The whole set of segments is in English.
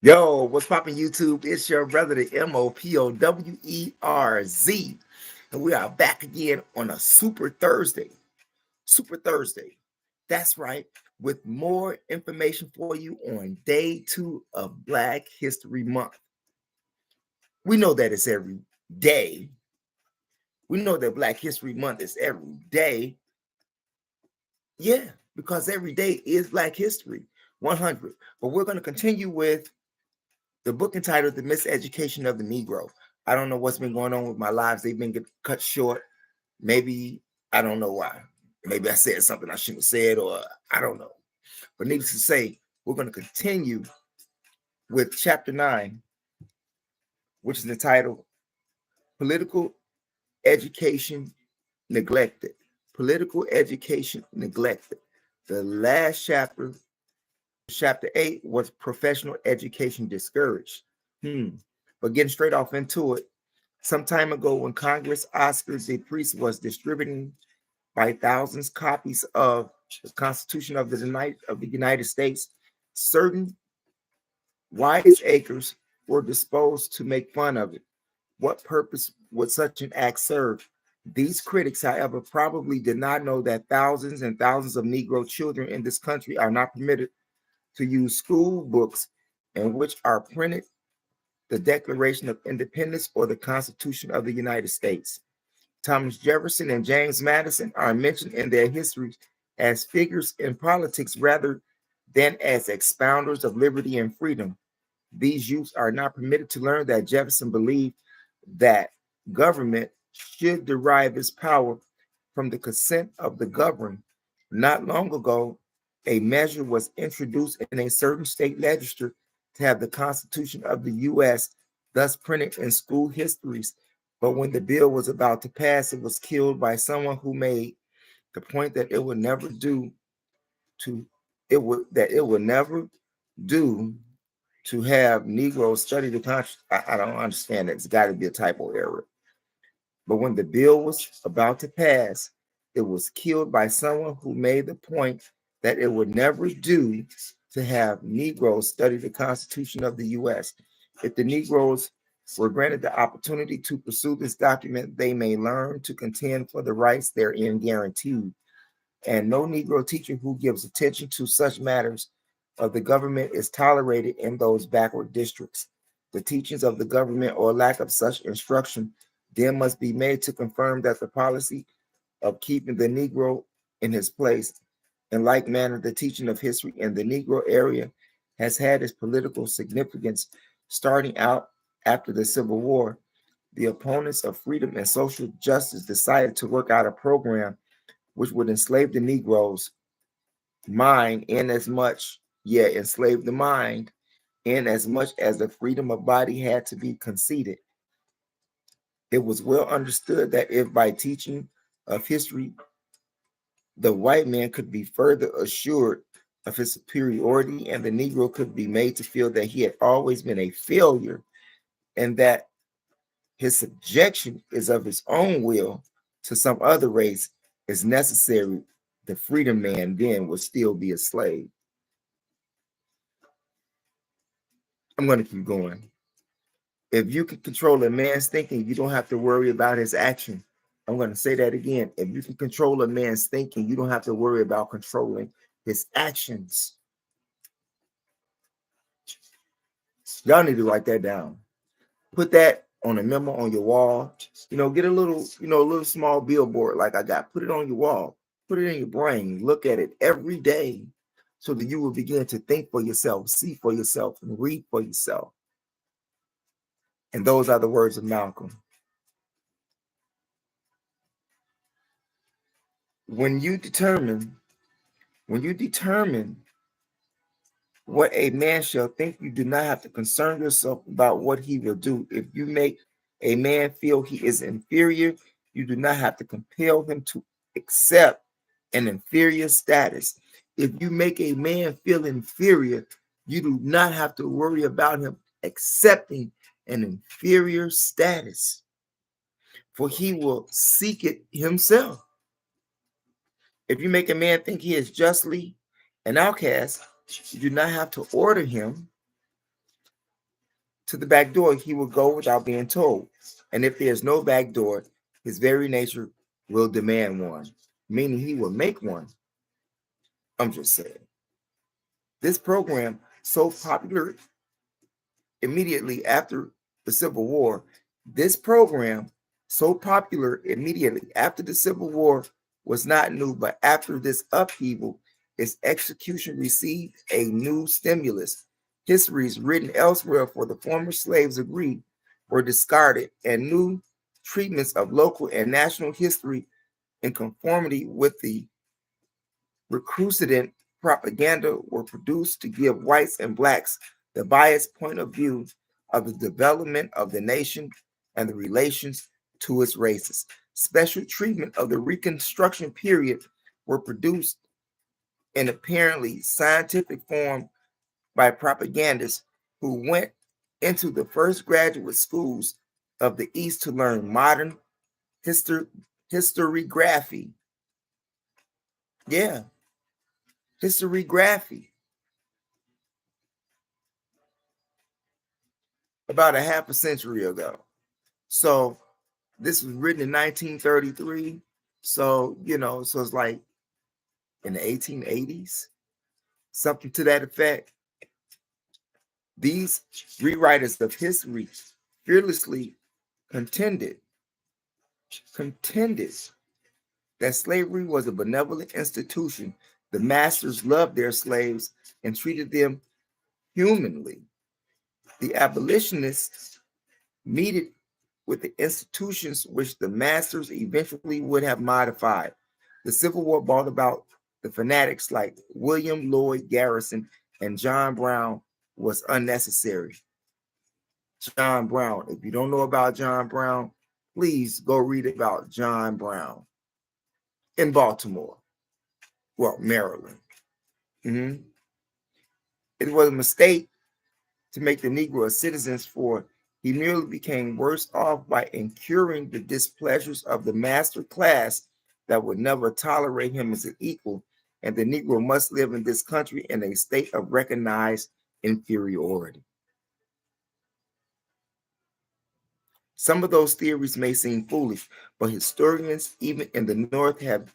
Yo, what's poppin' YouTube? It's your brother, the MOPOWERZ. And we are back again on a Super Thursday. Super Thursday. That's right. With more information for you on day 2 of Black History Month. We know that it's every day. We know that Black History Month is every day. Yeah, because every day is Black History 100. But we're going to continue with the book entitled The Mis-Education of the Negro. I don't know what's been going on with my lives. They've been cut short. Maybe, I don't know why. Maybe I said something I shouldn't have said, or I don't know. But needless to say, we're going to continue with chapter 9, which is entitled Political Education Neglected. Political Education Neglected. The last chapter, chapter 8, was Professional Education Discouraged. But getting straight off into it, some time ago, when Congress Oscar De Priest was distributing by thousands copies of the Constitution of the United States, certain wiseacres were disposed to make fun of it. What purpose would such an act serve? These critics, however, probably did not know that thousands and thousands of Negro children in this country are not permitted to use school books in which are printed the Declaration of Independence or the Constitution of the United States. Thomas Jefferson and James Madison are mentioned in their histories as figures in politics rather than as expounders of liberty and freedom. These youths are not permitted to learn that Jefferson believed that government should derive its power from the consent of the governed. Not long ago, a measure was introduced in a certain state legislature to have the Constitution of the U.S. thus printed in school histories. But when the bill was about to pass, it was killed by someone who made the point that it would never do to it would never do to have Negroes study the Constitution. I don't understand it. It's got to be a typo error. But when the bill was about to pass, it was killed by someone who made the point that it would never do to have Negroes study the Constitution of the U.S. If the Negroes were granted the opportunity to pursue this document, they may learn to contend for the rights therein guaranteed. And no Negro teacher who gives attention to such matters of the government is tolerated in those backward districts. The teachings of the government or lack of such instruction then must be made to confirm that the policy of keeping the Negro in his place. In like manner, the teaching of history in the Negro area has had its political significance starting out after the Civil War. The opponents of freedom and social justice decided to work out a program which would enslave the Negroes' mind in as much, enslave the mind in as much as the freedom of body had to be conceded. It was well understood that if by teaching of history, the white man could be further assured of his superiority and the Negro could be made to feel that he had always been a failure and that his subjection is of his own will to some other race is necessary, the freedom man then would still be a slave. I'm going to keep going. If you can control a man's thinking, you don't have to worry about his action. I'm going to say that again. If you can control a man's thinking, you don't have to worry about controlling his actions. Y'all need to write that down. Put that on a memo on your wall. Get a little, a little small billboard like I got. Put it on your wall. Put it in your brain. Look at it every day so that you will begin to think for yourself, see for yourself, and read for yourself. And those are the words of Malcolm. When you determine what a man shall think, you do not have to concern yourself about what he will do. If you make a man feel he is inferior, you do not have to compel him to accept an inferior status. If you make a man feel inferior, you do not have to worry about him accepting an inferior status, for he will seek it himself. If you make a man think he is justly an outcast, you do not have to order him to the back door, he will go without being told. And if there's no back door, his very nature will demand one, meaning he will make one. I'm just saying. This program, so popular immediately after the Civil War, this program, so popular immediately after the Civil War, was not new, but after this upheaval, its execution received a new stimulus. Histories written elsewhere for the former slaves agreed were discarded, and new treatments of local and national history in conformity with the recruited propaganda were produced to give whites and blacks the biased point of view of the development of the nation and the relations to its races. Special treatment of the Reconstruction period were produced in apparently scientific form by propagandists who went into the first graduate schools of the East to learn modern historiography. Yeah, historiography. About a half a century ago. So this was written in 1933. So, so it's like in the 1880s, something to that effect. These rewriters of history fearlessly contended that slavery was a benevolent institution. The masters loved their slaves and treated them humanly. The abolitionists meted with the institutions which the masters eventually would have modified. The Civil War brought about the fanatics like William Lloyd Garrison and John Brown was unnecessary. John Brown, if you don't know about John Brown, please go read about John Brown in Baltimore, well, Maryland. Mhm. It was a mistake to make the Negro citizens, for he merely became worse off by incurring the displeasures of the master class that would never tolerate him as an equal, and the Negro must live in this country in a state of recognized inferiority. Some of those theories may seem foolish, but historians, even in the North, have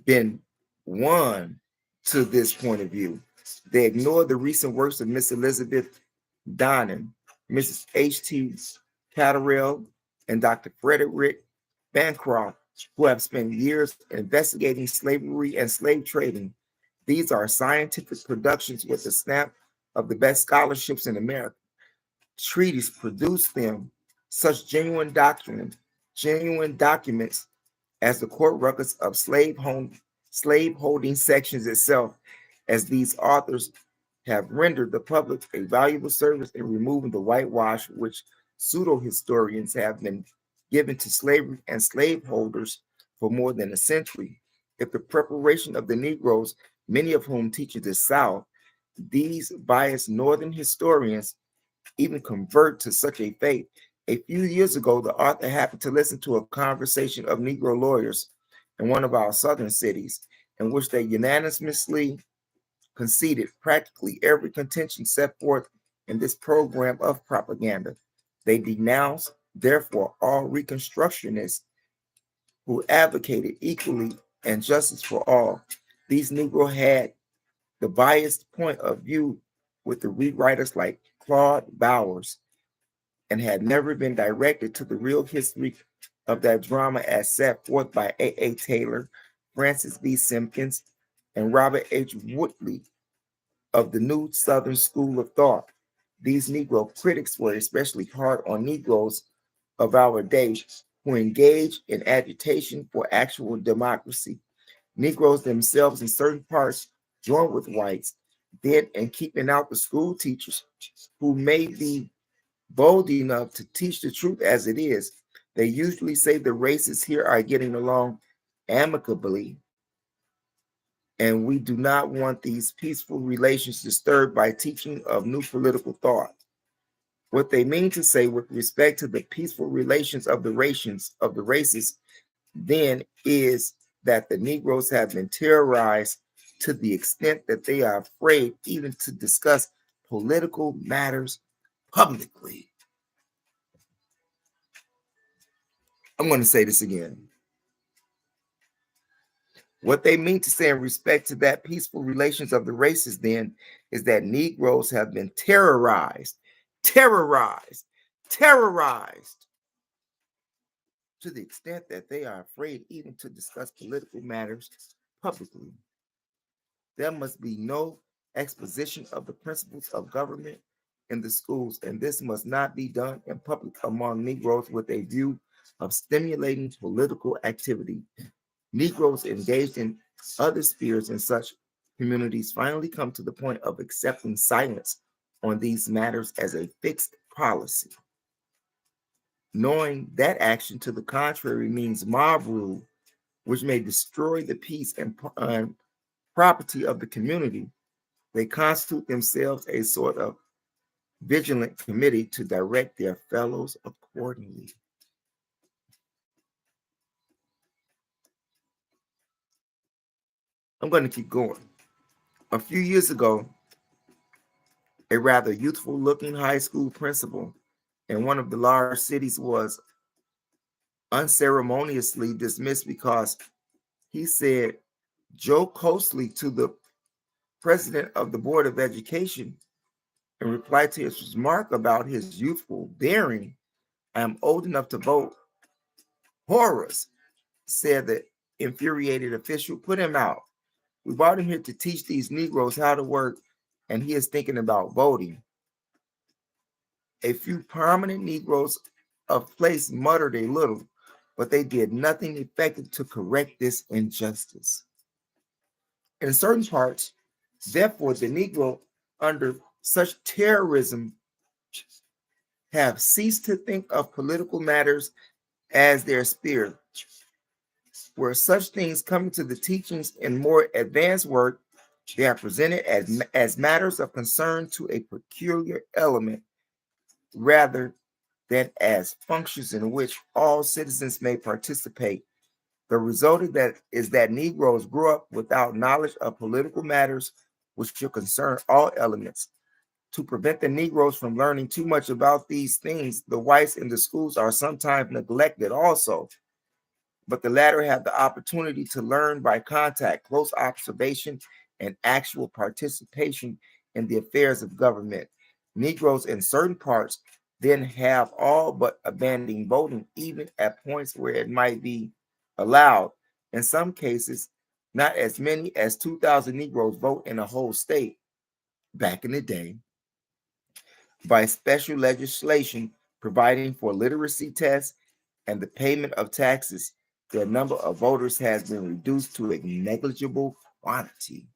been won to this point of view. They ignore the recent works of Miss Elizabeth Donnan, Mrs. H.T. Catterell, and Dr. Frederick Bancroft, who have spent years investigating slavery and slave trading. These are scientific productions with the stamp of the best scholarships in America. Treaties produce them such genuine documents as the court records of slave-holding sections itself, as these authors have rendered the public a valuable service in removing the whitewash which pseudo-historians have been given to slavery and slaveholders for more than a century. If the preparation of the Negroes, many of whom teach in the South, these biased Northern historians even convert to such a faith. A few years ago, the author happened to listen to a conversation of Negro lawyers in one of our southern cities, in which they unanimously conceded practically every contention set forth in this program of propaganda. They denounced, therefore, all Reconstructionists who advocated equally and justice for all. These Negro had the biased point of view with the rewriters like Claude Bowers, and had never been directed to the real history of that drama as set forth by A. Taylor, Francis B. Simpkins, and Robert H. Woodley of the New Southern School of Thought. These Negro critics were especially hard on Negroes of our day who engaged in agitation for actual democracy. Negroes themselves in certain parts joined with whites, then in keeping out the school teachers who may be bold enough to teach the truth as it is. They usually say the races here are getting along amicably, and we do not want these peaceful relations disturbed by teaching of new political thought. What they mean to say with respect to the peaceful relations of the races, then is that the Negroes have been terrorized to the extent that they are afraid even to discuss political matters publicly. I'm going to say this again. What they mean to say in respect to that peaceful relations of the races then is that Negroes have been terrorized, terrorized, terrorized to the extent that they are afraid even to discuss political matters publicly. There must be no exposition of the principles of government in the schools, and this must not be done in public among Negroes with a view of stimulating political activity. Negroes engaged in other spheres in such communities finally come to the point of accepting silence on these matters as a fixed policy, knowing that action to the contrary means mob rule, which may destroy the peace and property of the community. They constitute themselves a sort of vigilant committee to direct their fellows accordingly. I'm going to keep going. A few years ago, a rather youthful looking high school principal in one of the large cities was unceremoniously dismissed because he said jocosely to the president of the Board of Education in reply to his remark about his youthful daring, "I am old enough to vote." Horrors, said the infuriated official, "put him out. We brought him here to teach these Negroes how to work, and he is thinking about voting." A few prominent Negroes of place muttered a little, but they did nothing effective to correct this injustice. In certain parts, therefore, the Negro under such terrorism have ceased to think of political matters as their sphere, where such things come into the teachings in more advanced work, they are presented as matters of concern to a peculiar element rather than as functions in which all citizens may participate. The result of that is that Negroes grow up without knowledge of political matters which should concern all elements. To prevent the Negroes from learning too much about these things, the whites in the schools are sometimes neglected also, but the latter have the opportunity to learn by contact, close observation, and actual participation in the affairs of government. Negroes in certain parts then have all but abandoned voting, even at points where it might be allowed. In some cases, not as many as 2,000 Negroes vote in a whole state. Back in the day, by special legislation providing for literacy tests and the payment of taxes, the number of voters has been reduced to a negligible quantity.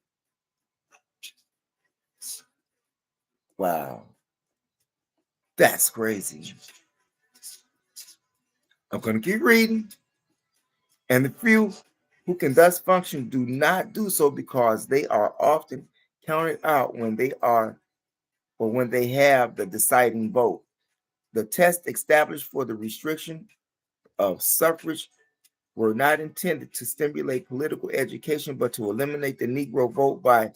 Wow, that's crazy. I'm going to keep reading. And the few who can thus function do not do so because they are often counted out when they are or when they have the deciding vote. The test established for the restriction of suffrage were not intended to stimulate political education, but to eliminate the Negro vote by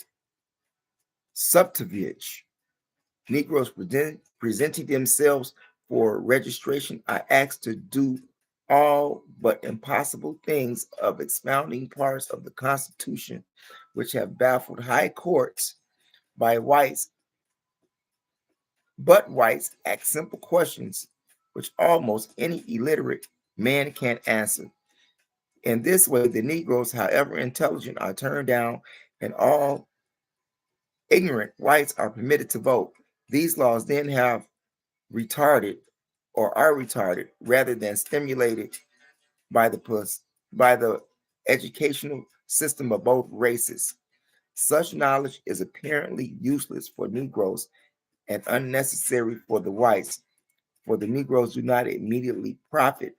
subterfuge. Negroes presenting themselves for registration are asked to do all but impossible things of expounding parts of the Constitution which have baffled high courts by whites, but whites ask simple questions which almost any illiterate man can't answer. In this way, the Negroes, however intelligent, are turned down, and all ignorant whites are permitted to vote. These laws then have retarded or are retarded rather than stimulated by the educational system of both races. Such knowledge is apparently useless for Negroes and unnecessary for the whites, for the Negroes do not immediately profit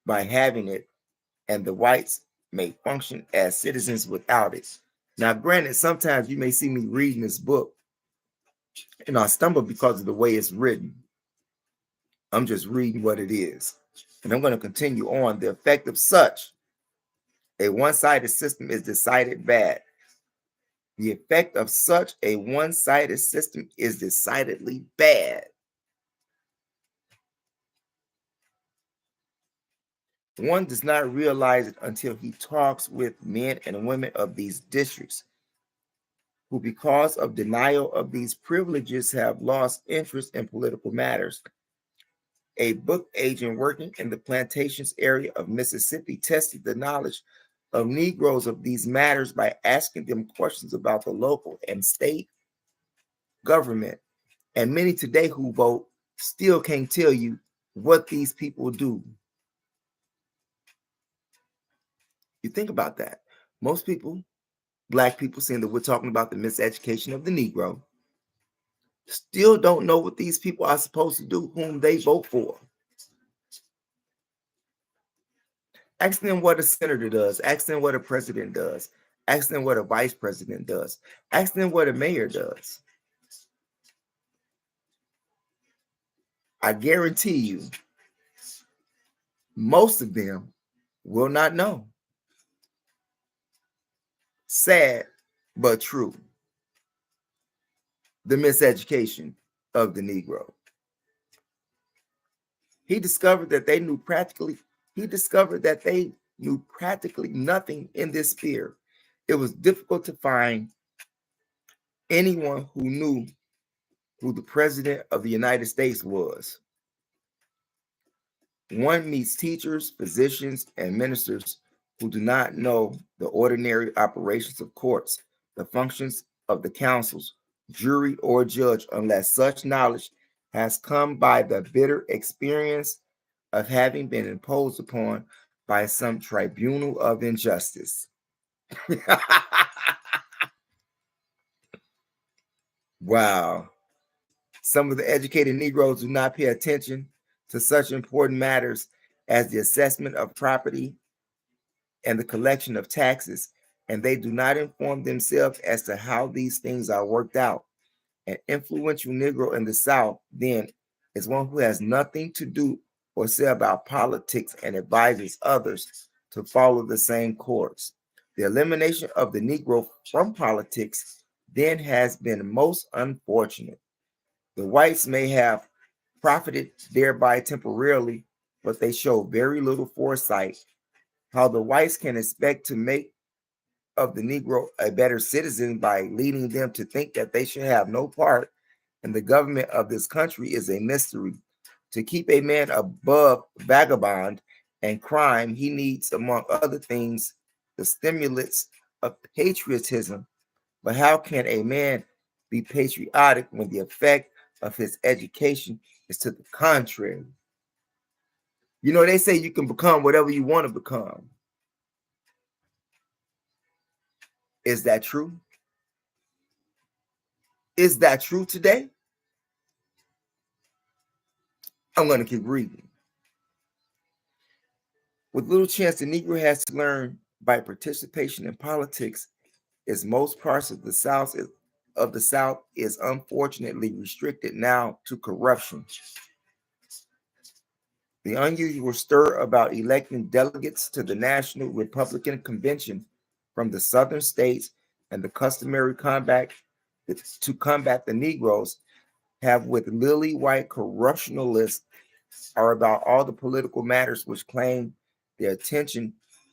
by having it, and the whites may function as citizens without it. Now, granted, sometimes you may see me reading this book and I stumble because of the way it's written. I'm just reading what it is. And I'm going to continue on. The effect of such a one-sided system is decided bad. The effect of such a one-sided system is decidedly bad. One does not realize it until he talks with men and women of these districts who, because of denial of these privileges, have lost interest in political matters. A book agent working in the plantations area of Mississippi tested the knowledge of Negroes of these matters by asking them questions about the local and state government. And many today who vote still can't tell you what these people do. You think about that. Most people, Black people, seeing that we're talking about the miseducation of the Negro, still don't know what these people are supposed to do, whom they vote for. Ask them what a senator does. Ask them what a president does. Ask them what a vice president does. Ask them what a mayor does. I guarantee you, most of them will not know. Sad, but true. The miseducation of the Negro. He discovered that they knew practically nothing in this sphere. It was difficult to find anyone who knew who the president of the United States was. One meets teachers, physicians, and ministers who do not know the ordinary operations of courts, the functions of the councils, jury, or judge, unless such knowledge has come by the bitter experience of having been imposed upon by some tribunal of injustice. Wow. Some of the educated Negroes do not pay attention to such important matters as the assessment of property and the collection of taxes, and they do not inform themselves as to how these things are worked out. An influential Negro in the South, then, is one who has nothing to do or say about politics and advises others to follow the same course. The elimination of the Negro from politics then has been most unfortunate. The whites may have profited thereby temporarily, but they show very little foresight. How the whites can expect to make of the Negro a better citizen by leading them to think that they should have no part in the government of this country is a mystery. To keep a man above vagabond and crime, he needs, among other things, the stimulants of patriotism. But how can a man be patriotic when the effect of his education is to the contrary? You know, they say you can become whatever you want to become. Is that true? Is that true today? I'm going to keep reading. With little chance the Negro has to learn by participation in politics, as most parts of the South is unfortunately restricted now to corruption. The unusual stir about electing delegates to the National Republican Convention from the southern states and the customary combat to combat the Negroes have with lily white corruptionalists are about all the political matters which claim their attention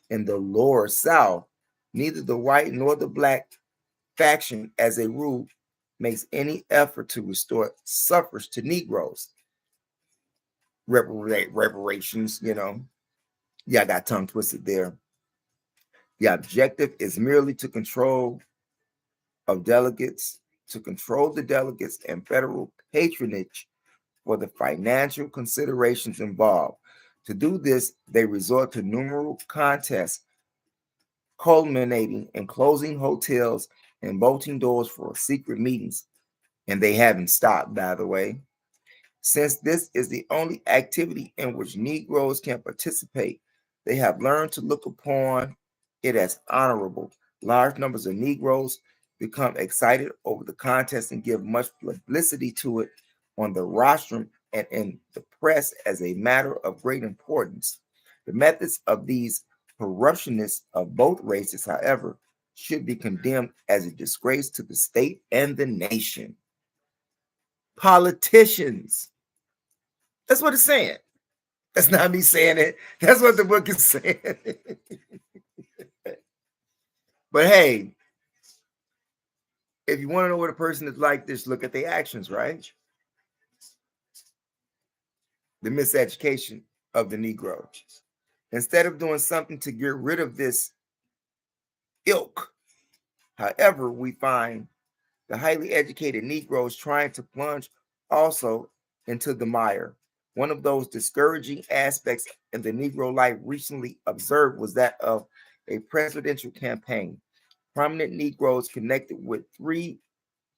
in the lower South. Neither the white nor the black faction, as a rule, makes any effort to restore suffrage to Negroes. Reparations, you know. Yeah, I got tongue twisted there. The objective is merely to control the delegates and federal patronage for the financial considerations involved. To do this, they resort to numerous contests, culminating in closing hotels and bolting doors for secret meetings. And they haven't stopped, by the way. Since this is the only activity in which Negroes can participate, they have learned to look upon it as honorable. Large numbers of Negroes become excited over the contest and give much publicity to it on the rostrum and in the press as a matter of great importance. The methods of these corruptionists of both races, however, should be condemned as a disgrace to the state and the nation. Politicians. That's what it's saying. That's not me saying it. That's what the book is saying. But hey, if you want to know what a person is like, just look at their actions, right? The miseducation of the Negro. Instead of doing something to get rid of this ilk, however, we find the highly educated Negroes trying to plunge also into the mire. One of those discouraging aspects in the Negro life recently observed was that of a presidential campaign. Prominent Negroes connected with three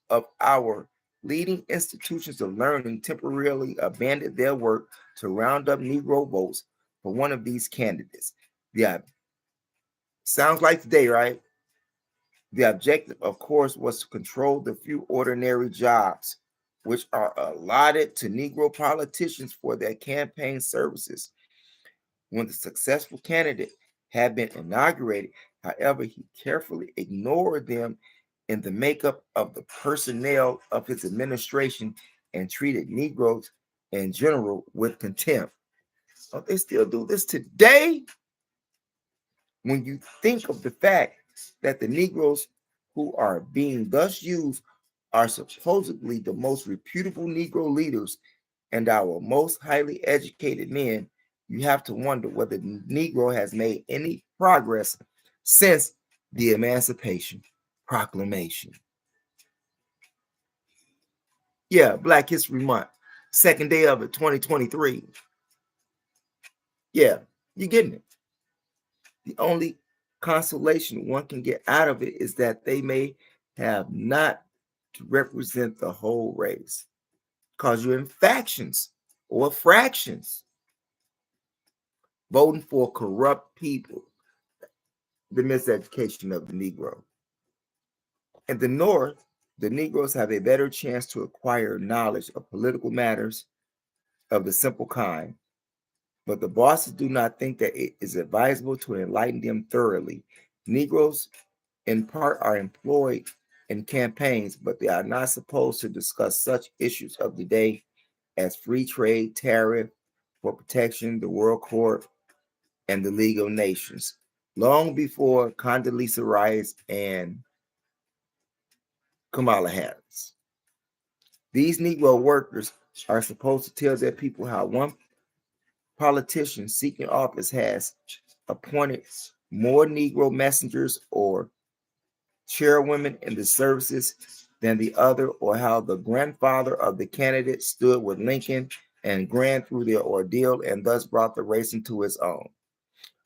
of our leading institutions of learning temporarily abandoned their work to round up Negro votes for one of these candidates. Yeah, sounds like today, right? The objective, of course, was to control the few ordinary jobs which are allotted to Negro politicians for their campaign services. When the successful candidate had been inaugurated, however, he carefully ignored them in the makeup of the personnel of his administration and treated Negroes in general with contempt. Don't they still do this today? When you think of the fact that the Negroes who are being thus used are supposedly the most reputable Negro leaders and our most highly educated men, you have to wonder whether the Negro has made any progress since the Emancipation Proclamation. Yeah, Black History Month, second day of it, 2023. Yeah, you're getting it. The only consolation one can get out of it is that they may have not to represent the whole race, because you're in factions or fractions voting for corrupt people. The miseducation of the Negro. In the North, the Negroes have a better chance to acquire knowledge of political matters of the simple kind, but the bosses do not think that it is advisable to enlighten them thoroughly. Negroes, in part, are employed in campaigns, but they are not supposed to discuss such issues of the day as free trade, tariff, for protection, the World Court, and the League of Nations. Long before Condoleezza Rice and Kamala Harris. These Negro workers are supposed to tell their people how one politician seeking office has appointed more Negro messengers or chairwomen in the services than the other, or how the grandfather of the candidate stood with Lincoln and Grant through their ordeal and thus brought the race into its own.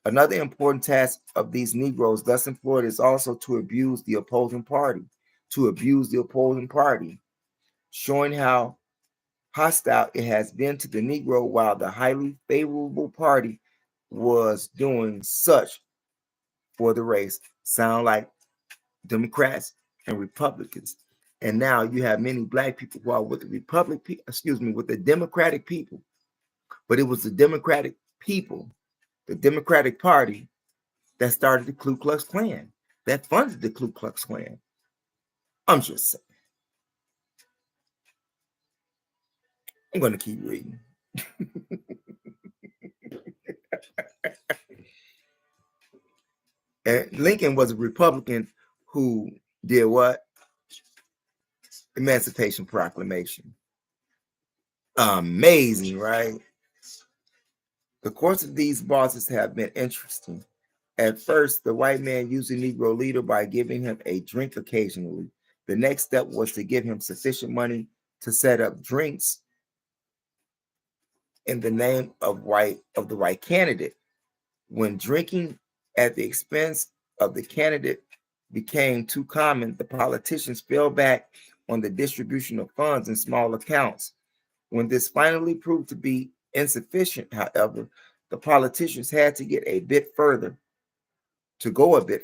Another important task of these Negroes thus employed is also to abuse the opposing party, showing how hostile it has been to the Negro while the highly favorable party was doing such for the race. Sound like Democrats and Republicans. And now you have many black people who are with the Democratic people. But it was the Democratic people, the Democratic Party, that started the Ku Klux Klan, that funded the Ku Klux Klan. I'm just saying. I'm going to keep reading. And Lincoln was a Republican who did what? Emancipation Proclamation. Amazing, right? The course of these bosses have been interesting. At first, the white man used the Negro leader by giving him a drink occasionally. The next step was to give him sufficient money to set up drinks in the name of the white candidate. When drinking at the expense of the candidate became too common, the politicians fell back on the distribution of funds in small accounts. When this finally proved to be insufficient, however, the politicians had to go a bit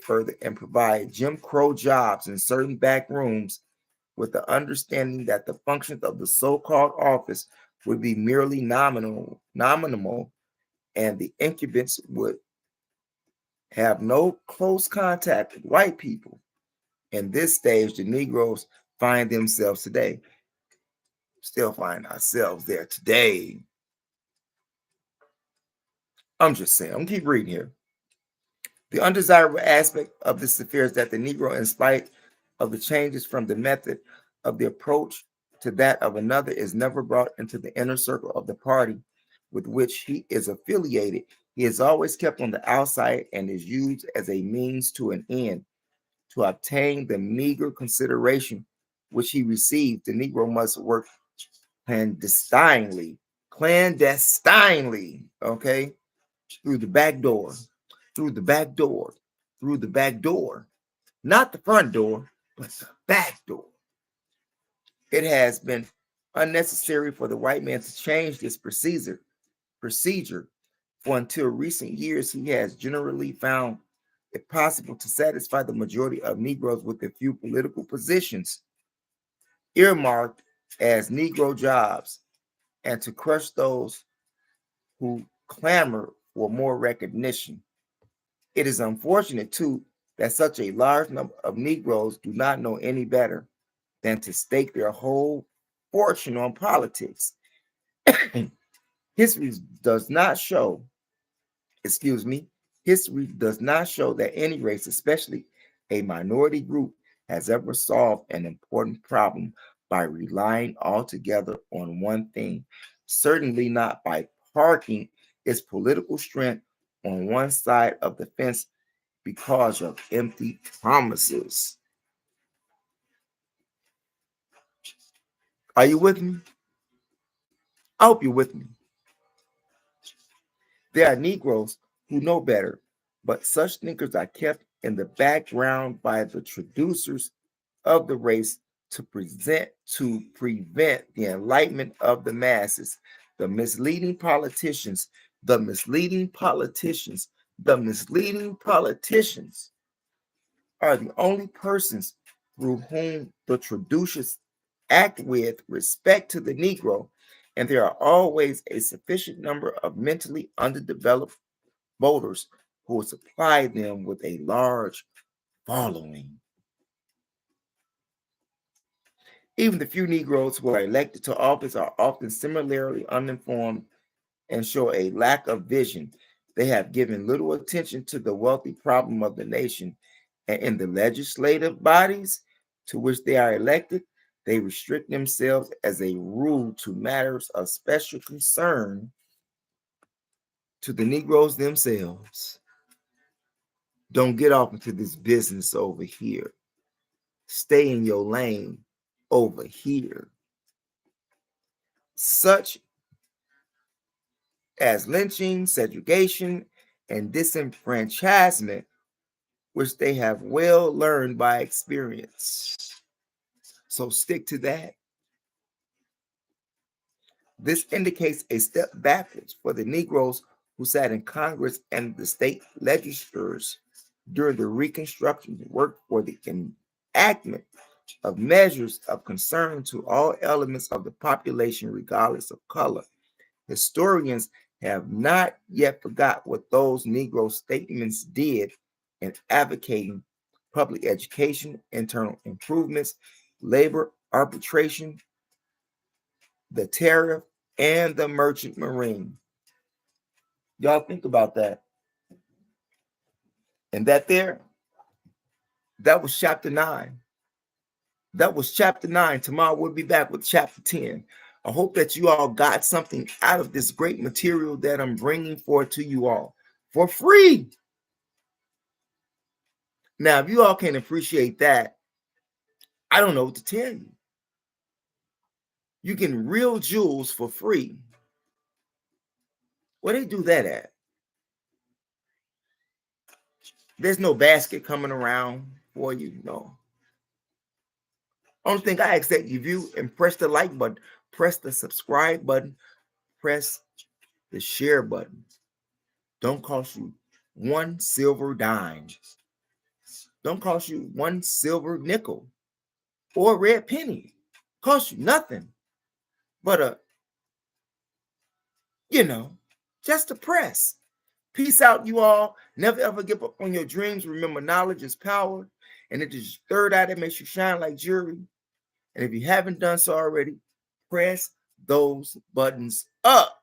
further and provide Jim Crow jobs in certain back rooms, with the understanding that the functions of the so-called office would be merely nominal, and the incumbents would have no close contact with white people. In this stage, the Negroes find themselves today. Still find ourselves there today. I'm just saying, I'm gonna keep reading here. The undesirable aspect of this affair is that the Negro, in spite of the changes from the method of the approach to that of another, is never brought into the inner circle of the party with which he is affiliated. He is always kept on the outside and is used as a means to an end. To obtain the meager consideration which he received, the Negro must work clandestinely, okay, through the back door, through the back door, through the back door, not the front door, but the back door. It has been unnecessary for the white man to change this procedure, for until recent years he has generally found it possible to satisfy the majority of Negroes with a few political positions earmarked as Negro jobs, and to crush those who clamor for more recognition. It is unfortunate, too, that such a large number of Negroes do not know any better than to stake their whole fortune on politics. History does not show, history does not show that any race, especially a minority group, has ever solved an important problem by relying altogether on one thing, certainly not by parking its political strength on one side of the fence because of empty promises. Are you with me? I hope you're with me. There are Negroes who know better, but such thinkers are kept in the background by the traducers of the race to prevent the enlightenment of the masses. The misleading politicians, the misleading politicians, the misleading politicians are the only persons through whom the traducers act with respect to the Negro, and there are always a sufficient number of mentally underdeveloped voters who will supply them with a large following. Even the few Negroes who are elected to office are often similarly uninformed and show a lack of vision. They have given little attention to the wealthy problem of the nation, and in the legislative bodies to which they are elected, they restrict themselves as a rule to matters of special concern to the Negroes themselves. Don't get off into this business over here. Stay in your lane over here. Such as lynching, segregation, and disenfranchisement, which they have well learned by experience. So stick to that. This indicates a step backwards for the Negroes who sat in Congress and the state legislatures during the Reconstruction worked for the enactment of measures of concern to all elements of the population, regardless of color. Historians have not yet forgot what those Negro statements did in advocating public education, internal improvements, labor arbitration, the tariff, and the merchant marine. Y'all think about that. And that was chapter 9. That was chapter 9. Tomorrow we'll be back with chapter 10. I hope that you all got something out of this great material that I'm bringing forth to you all for free. Now, if you all can appreciate that, I don't know what to tell you. You get real jewels for free. Where they do that at? There's no basket coming around for you, no. Only thing I ask that you view and press the like button, press the subscribe button, press the share button. Don't cost you one silver dime. Don't cost you one silver nickel or a red penny. Cost you nothing but just a press. Peace out, you all. Never ever give up on your dreams. Remember, knowledge is power, and it is your third eye that makes you shine like jewelry. And if you haven't done so already, press those buttons up.